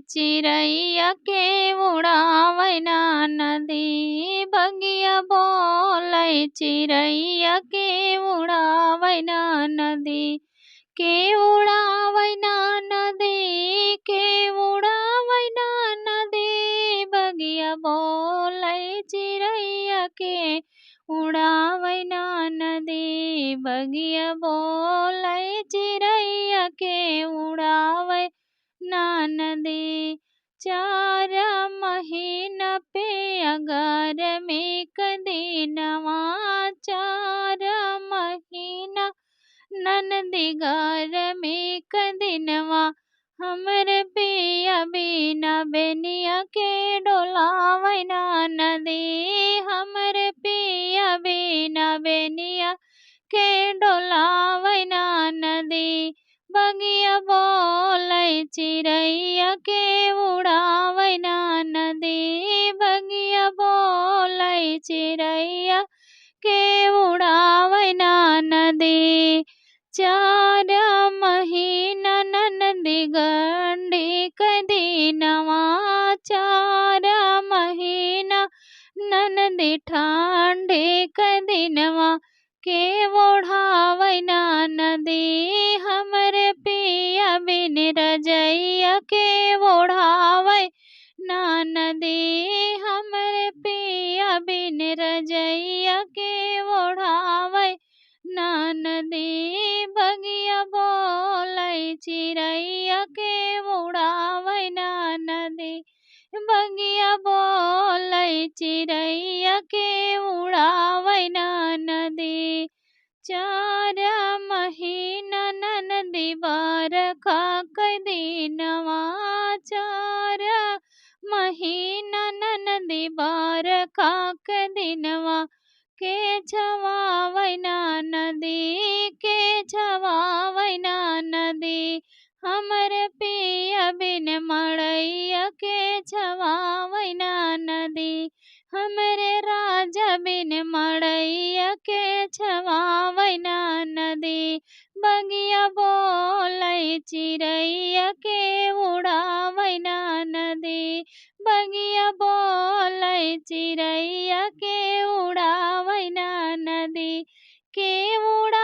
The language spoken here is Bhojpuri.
चिड़ैया के उड़ावैना नदी। बगिया बोलै चिड़ैया के उड़ावैना नदी। के उड़ावैना नदी, के उड़ावैना नदी। बगिया बोलै चिड़ैया के उड़ावैना नदी। बगिया बोलै चिड़ैया के उड़ावैना नदी। 4 महीना पे अगर में कदीनवा। 4 महीना ननदी घर में कदिनवा। हमरे पिया बिना बेनिया के डोलावैना नदी। हमरे पिया बिना बेनिया के डोलावैना नदी। बगिया बोलै चिड़ैया के उड़ावैना नदी। बगिया बोलै चिड़ैया के उड़ावैना नदी। 4 महीना ननदी गंडी कदीनवा। 4 महीना ननदी ठांडी कदीनवा। के ओढ़ावैना नदी। हमरे पिया बिन रजैया के ओढ़ावैना नदी। हमरे पिया बिन रजैया के ओढ़ावैना नदी। बगिया बोलै चिड़ैया के उड़ावैना नदी। बगिया बोलै चिड़ैया के उड़ावैना नदी। 4 महीना ननदी बरखा कदीनवा। 4 महीना ननदी बरखा कदीनवा। के छवावैना नदी, के छवावैना नदी। हमरे पिया बिन मड़ैया के छवावैना नदी। हमरे राजा बिन मड़ैया के छवावैना नदी। बगिया बोलै चिड़ैया के उड़ावैना नदी। बगिया बोलै चिड़ैया के उड़ावैना नदी। के उड़ा